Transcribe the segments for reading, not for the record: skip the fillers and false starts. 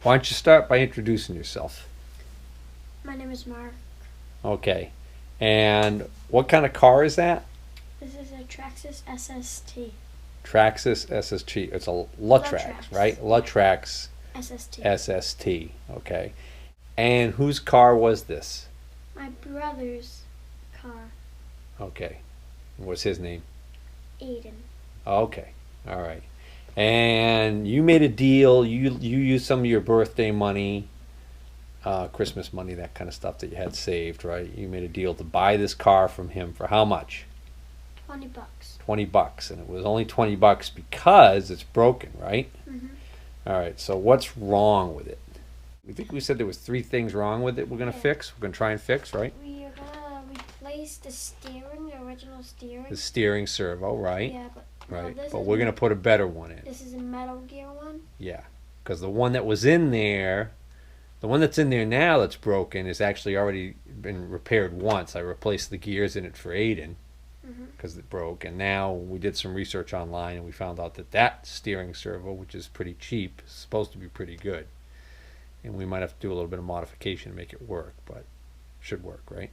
Why don't you start by introducing yourself? My name is Mark. Okay. And what kind of car is that? This is a Traxxas SST. Traxxas SST. It's a Latrax, right? Latrax SST. SST. Okay. And whose car was this? My brother's car. Okay. What's his name? Aiden. Okay. All right. And you made a deal. You used some of your birthday money, Christmas money, that kind of stuff that you had saved, right? You made a deal to buy this car from him for how much? $20. $20, and it was only $20 because it's broken, right? Mm-hmm. All right. So what's wrong with it? I think we said there was 3 things wrong with it. We're gonna fix. We're gonna try and fix, right? We are gonna replace the steering, the original steering. The steering servo, right? Yeah, but Right. this But is we're gonna put a better one in. This is a Metal Gear one. Yeah, because the one that was in there, the one that's in there now that's broken, has actually already been repaired once. I replaced the gears in it for Aiden because it broke, and now we did some research online and we found out that that steering servo, which is pretty cheap, is supposed to be pretty good, and we might have to do a little bit of modification to make it work, but it should work, right?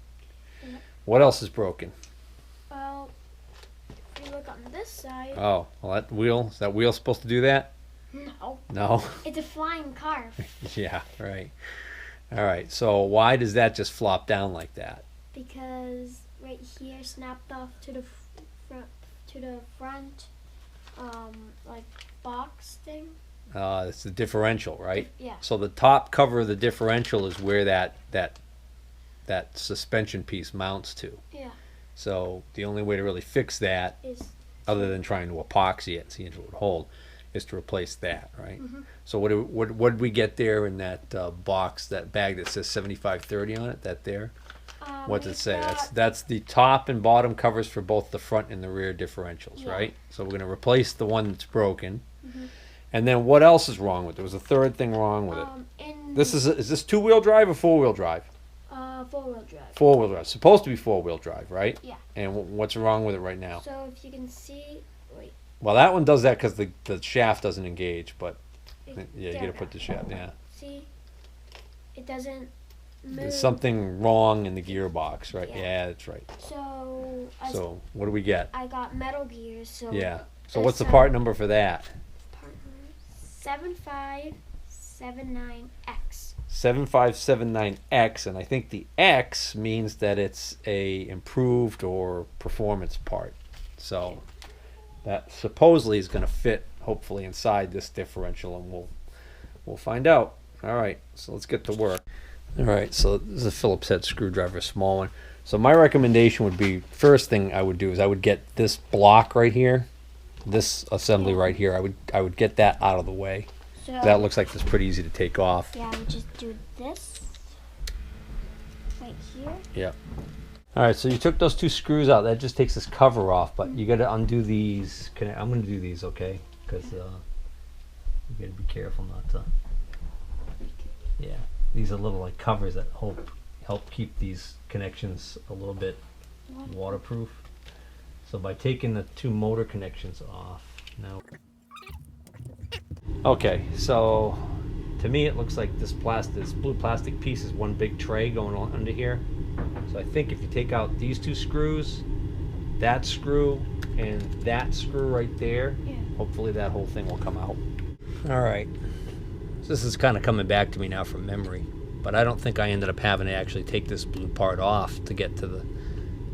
Yep. What else is broken? Well, if you look on this side. Oh, well, that wheel, is that wheel supposed to do that? No. No. It's a flying car. Yeah, right. All right. So why does that just flop down like that? Because right here snapped off to the front, like box thing. It's the differential, right? Yeah. So the top cover of the differential is where that suspension piece mounts to. Yeah. So the only way to really fix that, Is other than trying to epoxy it and see if it would hold, is to replace that, right? Mhm. So what did we get there in that box, that bag that says 7530 on it? That there? What does it say? That's the top and bottom covers for both the front and the rear differentials, Yeah. right? So we're going to replace the one that's broken. Mhm. And then what else is wrong with it? There was a third thing wrong with it. This is this 2-wheel drive or 4-wheel drive? 4-wheel drive. 4-wheel drive. Supposed to be 4-wheel drive, right? Yeah. And what's wrong with it right now? So if you can see, wait. Well, that one does that because the shaft doesn't engage, but yeah, you got to There. put the shaft. Yeah. See, it doesn't move. There's something wrong in the gearbox, right? Yeah. Yeah, that's right. So What do we get? I got metal gears. So Yeah. So this what's the side- part number for that? Partner 7579X. 7579X, and I think the X means that it's a improved or performance part. So that supposedly is going to fit, hopefully, inside this differential, and we'll find out. All right, so let's get to work. All right, so this is a Phillips head screwdriver, small one. So my recommendation would be, first thing I would do is I would get this block right here, this assembly right here. I would get that out of the way. So That looks like it's pretty easy to take off. yeah, we just do this right here. Yeah. All right, so you took those 2 screws out. That just takes this cover off, but you got to undo these. I'm going to do these, okay? Because you got to be careful not to. Yeah, these are little like covers that help keep these connections a little bit waterproof. So by taking the 2 motor connections off now. Okay, so to me it looks like this blue plastic piece is one big tray going on under here. So I think if you take out these 2 screws, that screw, and that screw right there, Yeah. hopefully that whole thing will come out. All right, so this is kind of coming back to me now from memory, but I don't think I ended up having to actually take this blue part off to get to the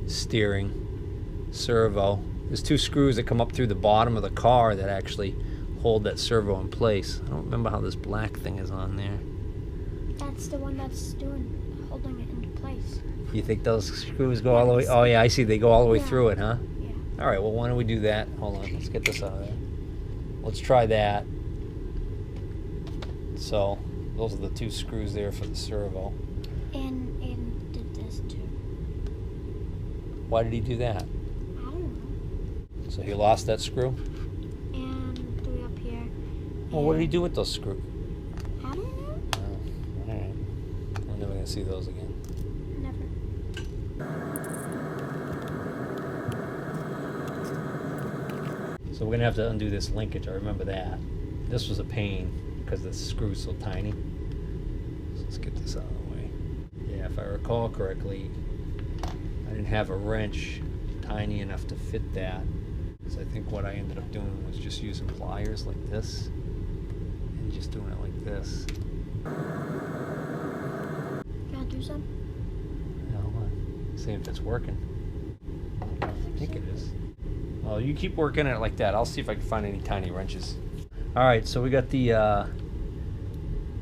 steering servo. There's 2 screws that come up through the bottom of the car that actually hold that servo in place. I don't remember how this black thing is on there. That's the one that's holding it into place. You think those screws go all the way? Oh yeah, I see. They go all the way through it, huh? Yeah. All right. Well, why don't we do that? Hold on. Let's get this out of there. Let's try that. So those are the 2 screws there for the servo. And did this too. Why did he do that? I don't know. So he lost that screw? And 3 up here. Well, what did he do with those screws? I don't know. Oh, all right. We're never going to see those again. Never. So we're going to have to undo this linkage. I remember that. This was a pain because the screw's so tiny. So let's get this out of the way. Yeah, if I recall correctly, I didn't have a wrench tiny enough to fit that. So I think what I ended up doing was just using pliers like this and just doing it like this. Can I do some? See if it's working. I think it is. Well, you keep working at it like that. I'll see if I can find any tiny wrenches. All right, so we got the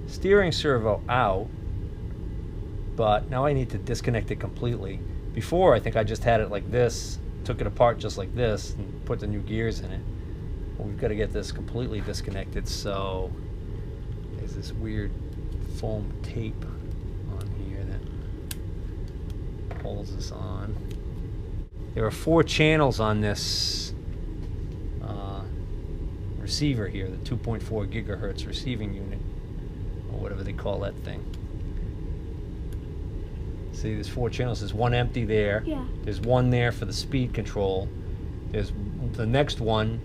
steering servo out, but now I need to disconnect it completely. Before, I think I just had it like this, took it apart just like this, and put the new gears in it. Well, we've got to get this completely disconnected, so there's this weird foam tape on here that holds this on. There are 4 channels on this receiver here, the 2.4 gigahertz receiving unit, or whatever they call that thing. See, there's 4 channels. There's one empty there. Yeah. There's one there for the speed control. There's the next one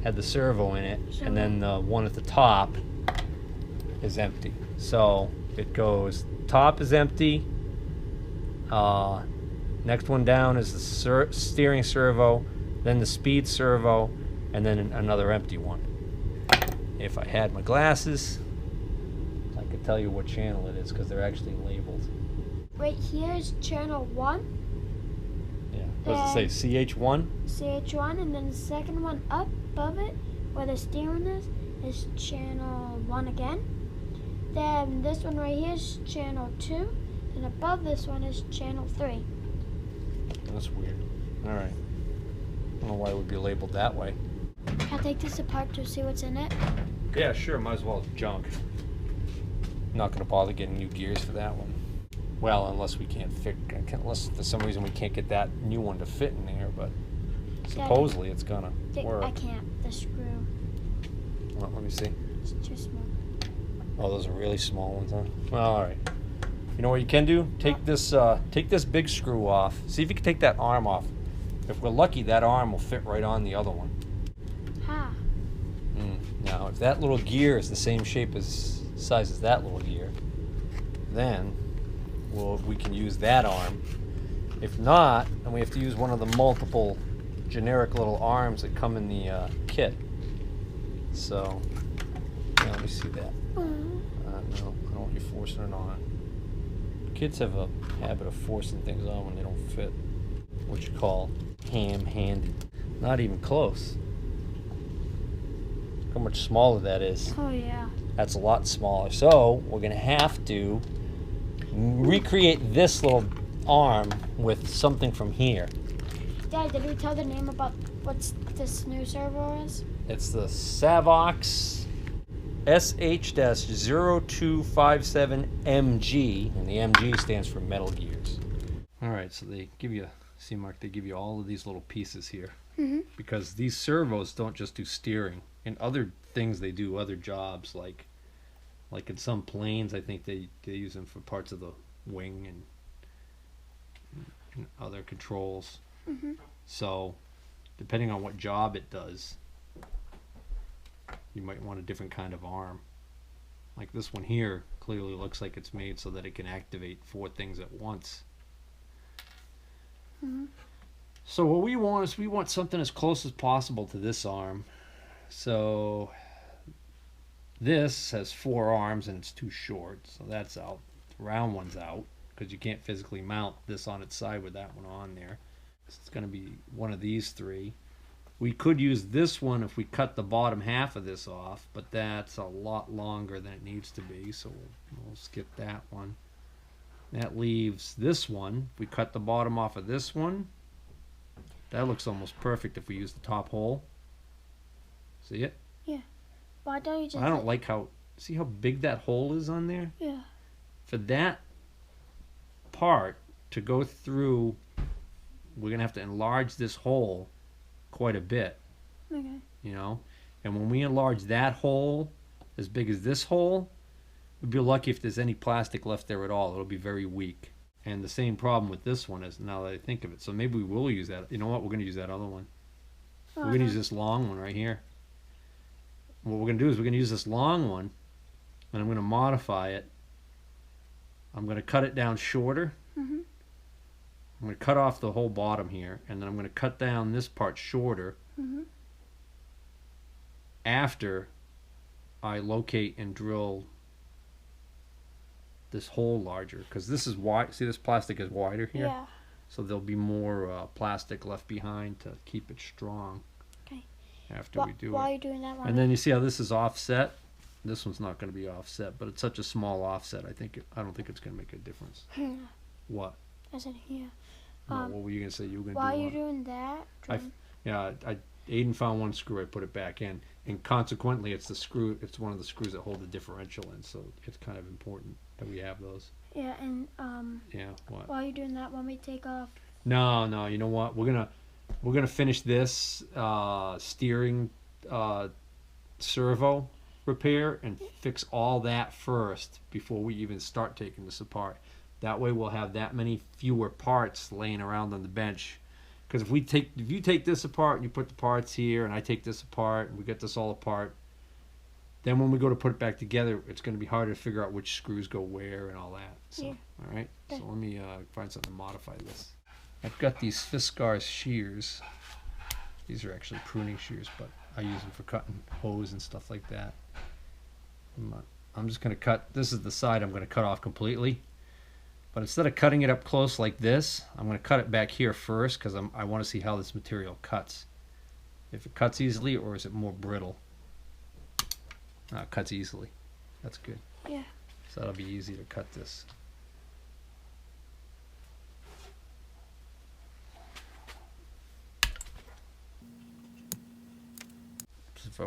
had the servo in it, Sure. and then the one at the top is empty. So it goes, top is empty. Next one down is the steering servo, then the speed servo, and then another empty one. If I had my glasses, I could tell you what channel it is because they're actually labeled. Right here is channel 1, Yeah. What does it say? CH1? CH1, and then the second one up above it, where the steering is channel 1 again. Then this one right here is channel 2, and above this one is channel 3. That's weird. All right. I don't know why it would be labeled that way. Can I take this apart to see what's in it? Yeah, sure. Might as well. It's junk. I'm not going to bother getting new gears for that one. Well, unless we unless for some reason we can't get that new one to fit in there, but supposedly it's gonna work. I can't. The screw. Well, let me see. It's too small. Oh, those are really small ones, huh? Well, all right. You know what you can do? Take this big screw off. See if you can take that arm off. If we're lucky, that arm will fit right on the other one. Ha. Now, if that little gear is the same size as that little gear, then we can use that arm. If not, then we have to use one of the multiple generic little arms that come in the kit. So, yeah, let me see that. No, I don't want you forcing it on. Kids have a habit of forcing things on when they don't fit. What you call ham-handed. Not even close. Look how much smaller that is. Oh yeah. That's a lot smaller. So we're gonna have to recreate this little arm with something from here. Dad, did we tell the name about what's this new servo is? It's the Servos SH-0257MG, and the MG stands for Metal Gears. All right, so they give you, see, Mark, they give you all of these little pieces here. Because these servos don't just do steering. In other things, they do other jobs, like in some planes, I think they use them for parts of the wing and other controls. So, depending on what job it does, you might want a different kind of arm. Like this one here clearly looks like it's made so that it can activate 4 things at once. So what we want is we want something as close as possible to this arm. So this has 4 arms and it's too short, so that's out. The round one's out because you can't physically mount this on its side with that one on there. So it's going to be one of these 3. We could use this one if we cut the bottom half of this off, but that's a lot longer than it needs to be, so we'll skip that one. That leaves this one. If we cut the bottom off of this one, that looks almost perfect if we use the top hole. See it? Yeah. Why don't you just... I don't like how, see how big that hole is on there? Yeah. For that part to go through, we're going to have to enlarge this hole quite a bit. Okay. You know? And when we enlarge that hole as big as this hole, we'd be lucky if there's any plastic left there at all. It'll be very weak. And the same problem with this one is, now that I think of it. So maybe we will use that. You know what? We're going to use that other one. We're going to use this long one right here. what we're going to do is we're going to use this long one, and I'm going to modify it. I'm going to cut it down shorter. Mm-hmm. I'm going to cut off the whole bottom here, and then I'm going to cut down this part shorter Mm-hmm. after I locate and drill this hole larger, because this is wide. See, this plastic is wider here, Yeah. so there'll be more plastic left behind to keep it strong. Okay. After we do While it, you're doing that one. and then you see how this is offset. This one's not going to be offset, but it's such a small offset. I don't think it's going to make a difference. What? I said here. No, what were you going to say? You were going to While do you're what? doing that. Yeah, Aiden found one screw. I put it back in, and consequently, it's the screw. It's one of the screws that hold the differential in. So it's kind of important that we have those. Yeah, and Yeah. What? while you're doing that, want me to take off? No. You know what? We're gonna finish this steering servo repair and fix all that first before we even start taking this apart. That way, we'll have that many fewer parts laying around on the bench. Because if you take this apart and you put the parts here, and I take this apart and we get this all apart, then when we go to put it back together, it's going to be harder to figure out which screws go where and all that. So, Yeah. all right. Okay. So let me find something to modify this. I've got these Fiskars shears. These are actually pruning shears, but I use them for cutting hose and stuff like that. I'm just going to cut. This is the side I'm going to cut off completely. But instead of cutting it up close like this, I'm going to cut it back here first because I want to see how this material cuts. If it cuts easily, or is it more brittle? It cuts easily. That's good. Yeah. So that'll be easy to cut this. So if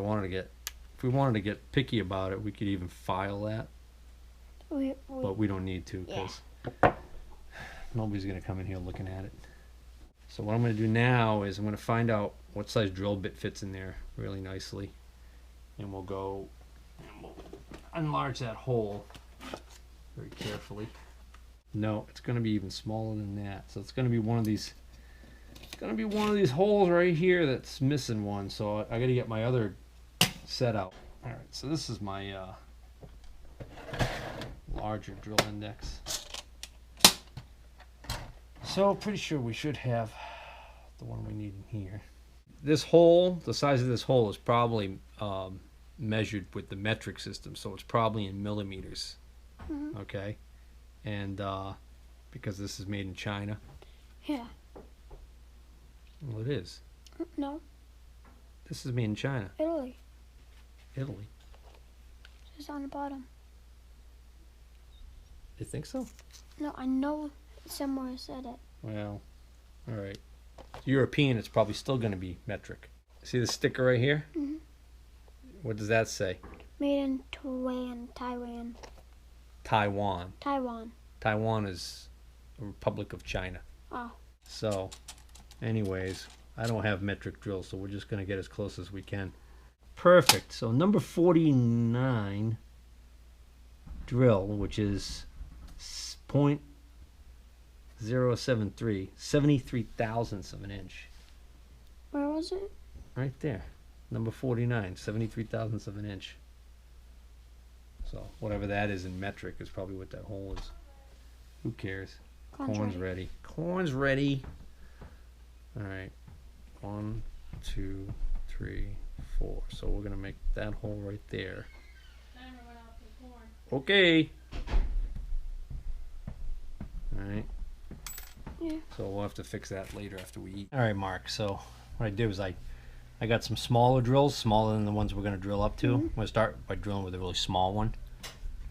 we wanted to get picky about it, we could even file that, but we don't need to because nobody's going to come in here looking at it. So what I'm going to do now is I'm going to find out what size drill bit fits in there really nicely, and we'll go and we'll enlarge that hole very carefully. No, it's going to be even smaller than that. So it's going to be one of these. It's going to be one of these holes right here that's missing one. So I got to get my other set out. All right. So this is my larger drill index. So pretty sure we should have the one we need in here. This hole, the size of this hole is probably measured with the metric system, so it's probably in millimeters. Mm-hmm. Okay, and because this is made in China. Yeah. Well, it is. No. This is made in China. Italy. Italy. It's on the bottom. You think so? No, I know somewhere said it. Well, all right. European, it's probably still going to be metric. See the sticker right here? Mm-hmm. What does that say? Made in Taiwan. Taiwan. Taiwan. Taiwan is a Republic of China. Oh. So, anyways, I don't have metric drills, so we're just going to get as close as we can. Perfect. So number 49 drill, which is 0.073, 73 thousandths of an inch. Where was it? Right there. Number 49, 73 thousandths of an inch. So whatever that is in metric is probably what that hole is. Who cares? Corn's ready. Corn's ready. All right. 1, 2, 3, 4. So we're going to make that hole right there. Okay. All right. Yeah. So we'll have to fix that later after we eat. All right, Mark. So what I did was I got some smaller drills, smaller than the ones we're going to drill up to. I'm going to start by drilling with a really small one,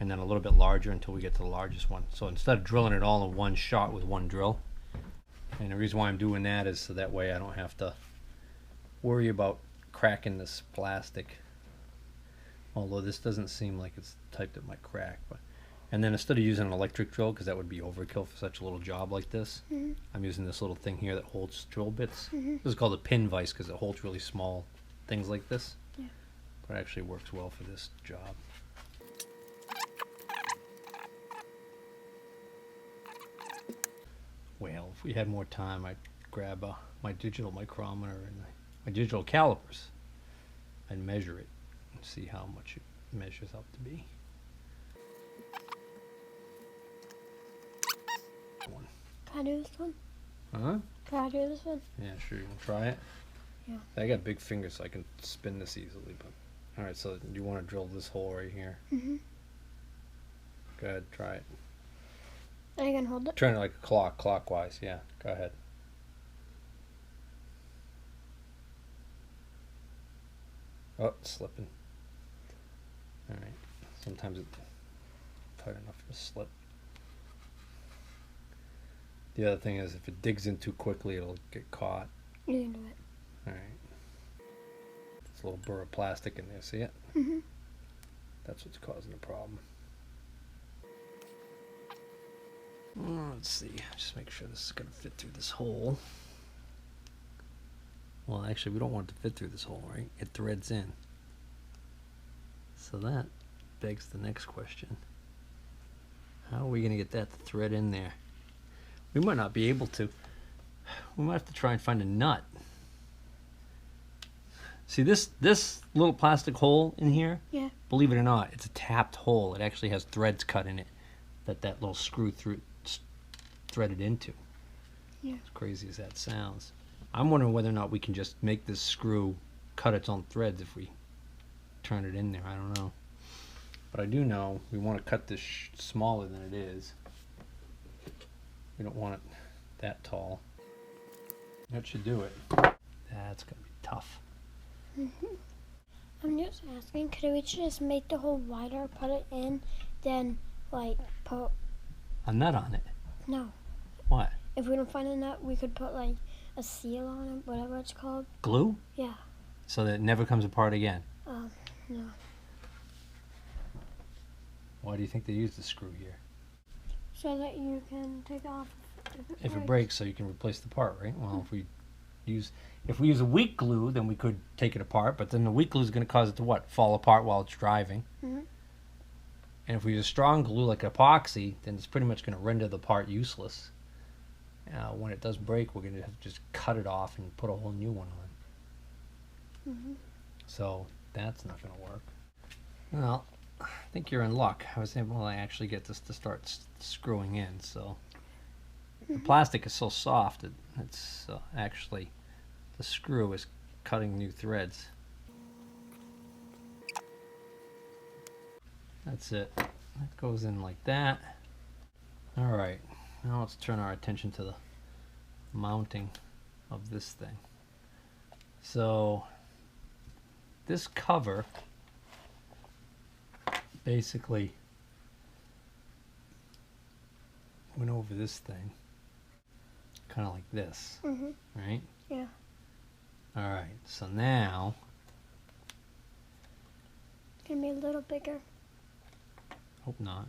and then a little bit larger until we get to the largest one. So instead of drilling it all in one shot with one drill, and the reason why I'm doing that is so that way I don't have to worry about cracking this plastic. Although this doesn't seem like it's the type that might crack, but. And then instead of using an electric drill, because that would be overkill for such a little job like this, I'm using this little thing here that holds drill bits. This is called a pin vise because it holds really small things like this. Yeah. But it actually works well for this job. Well, if we had more time, I'd grab my digital micrometer and my digital calipers and measure it. and see how much it measures up to be. Can I do this one? Huh? Can I do this one? Yeah, sure. You want to try it? Yeah. I got big fingers, so I can spin this easily. But all right, so you want to drill this hole right here? Mm-hmm. Go ahead, try it. I can hold it. Turn it like a clock, clockwise. Yeah, go ahead. Oh, it's slipping. All right. Sometimes it's tight enough to slip. The other thing is, if it digs in too quickly, it'll get caught. You can do it. All right. It's a little burr of plastic in there. See it? Mm-hmm. That's what's causing the problem. Let's see. Just make sure this is going to fit through this hole. Well, actually, we don't want it to fit through this hole, right? It threads in. So that begs the next question. How are we going to get that to thread in there? We might not be able to. We might have to try and find a nut. See this little plastic hole in here? Yeah. Believe it or not, it's a tapped hole. It actually has threads cut in it that little screw threaded into. Yeah. As crazy as that sounds. I'm wondering whether or not we can just make this screw cut its own threads if we turn it in there. I don't know. But I do know we want to cut this smaller than it is. We don't want it that tall. That should do it. That's going to be tough. Mm-hmm. I'm just asking, could we just make the hole wider, put it in, then like put A nut on it? No. What? If we don't find a nut, we could put like a seal on it, whatever it's called. Glue? Yeah. So that it never comes apart again? No. Why do you think they use the screw here? So that you can take it off If it breaks, so you can replace the part, right? Well, if we use a weak glue, then we could take it apart, but then the weak glue is going to cause it to what? Fall apart while it's driving. Mm-hmm. And if we use strong glue like epoxy, then it's pretty much going to render the part useless. When it does break, we're going to have to just cut it off and put a whole new one on. Mm-hmm. So that's not going to work. Well, I think you're in luck. I was able to actually get this to start screwing in. So the plastic is so soft that it's actually the screw is cutting new threads. That's it. That goes in like that. All right. Now let's turn our attention to the mounting of this thing. So this cover basically went over this thing kind of like this, right? Yeah. All right, so now It's gonna be a little bigger. hope not.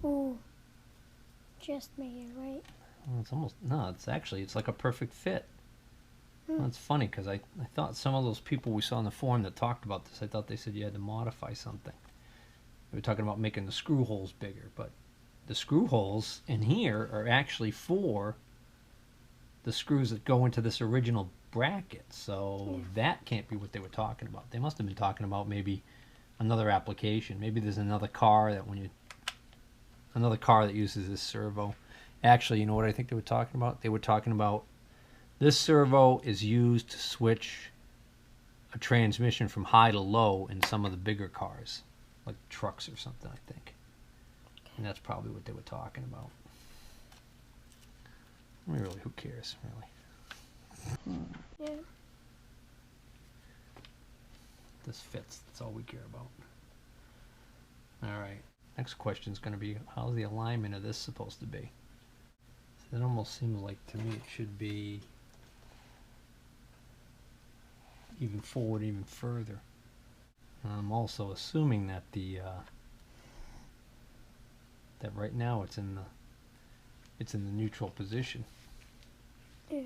Ooh. Just made it right. Well, it's almost, no, it's like a perfect fit. Hmm. Well, it's funny because I thought some of those people we saw in the forum that talked about this, I thought they said you had to modify something. They were talking about making the screw holes bigger, but the screw holes in here are actually for the screws that go into this original bracket. So that can't be what they were talking about. They must have been talking about maybe another application. Maybe there's another car that another car that uses this servo. Actually, you know what I think they were talking about? They were talking about this servo is used to switch a transmission from high to low in some of the bigger cars, like trucks or something, I think. And that's probably what they were talking about. I mean, really, who cares, really? Yeah. This fits. That's all we care about. All right. Next question is going to be, how's the alignment of this supposed to be? So it almost seems like, to me, it should be even forward, even further. And I'm also assuming that that right now it's in the neutral position. Yeah.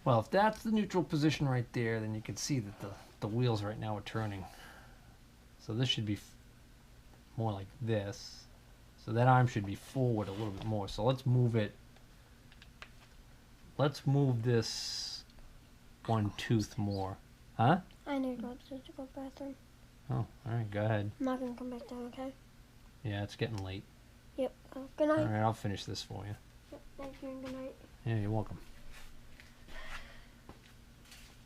Well, if that's the neutral position right there, then you can see that the wheels right now are turning. So this should be more like this. So that arm should be forward a little bit more. So let's move it. Let's move this one tooth more. Huh? I I need to go to the bathroom. Oh, alright, go ahead. I'm not gonna come back down, okay? Yeah, it's getting late. Yep. Good night. Alright, I'll finish this for you. Yep, thank you and good night. Yeah, you're welcome.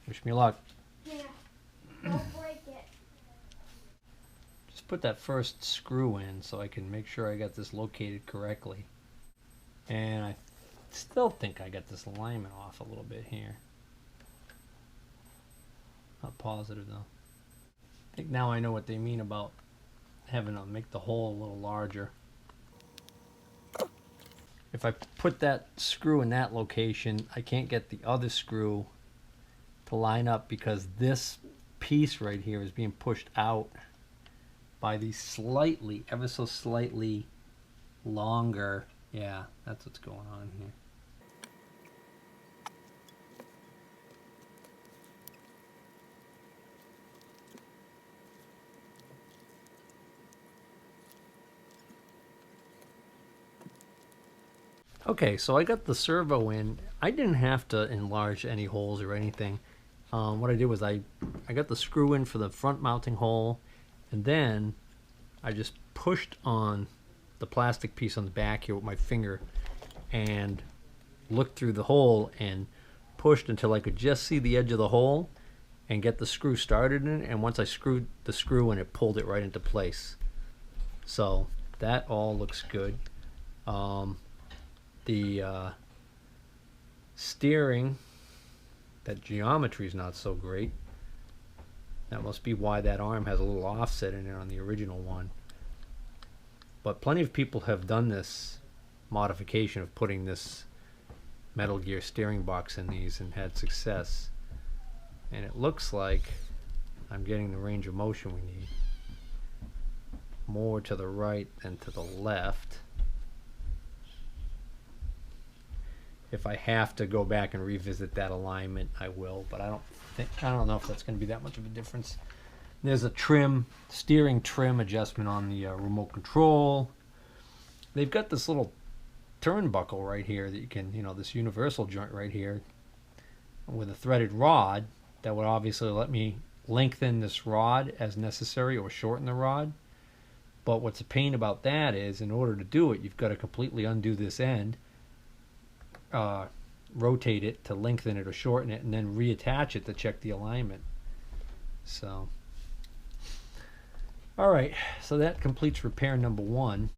Wish me luck. Yeah. Don't break it. Just put that first screw in so I can make sure I got this located correctly. And I still think I got this alignment off a little bit here. Not positive though. I think now I know what they mean about having to make the hole a little larger. If I put that screw in that location, I can't get the other screw to line up because this piece right here is being pushed out by the slightly, ever so slightly longer. Yeah, that's what's going on here. Okay, so I got the servo in. I didn't have to enlarge any holes or anything. What I did was I got the screw in for the front mounting hole, and then I just pushed on the plastic piece on the back here with my finger and looked through the hole and pushed until I could just see the edge of the hole and get the screw started in it. And once I screwed the screw in, it pulled it right into place. So that all looks good. The steering, that geometry is not so great. That must be why that arm has a little offset in it on the original one. But plenty of people have done this modification of putting this Metal Gear steering box in these and had success. And it looks like I'm getting the range of motion we need. More to the right than to the left. If I have to go back and revisit that alignment, I will, but I don't know if that's going to be that much of a difference. There's a steering trim adjustment on the remote control. They've got this little turnbuckle right here that you can, this universal joint right here with a threaded rod that would obviously let me lengthen this rod as necessary or shorten the rod. But what's a pain about that is, in order to do it, you've got to completely undo this end, rotate it to lengthen it or shorten it, and then reattach it to check the alignment. So, alright, so that completes repair number 1.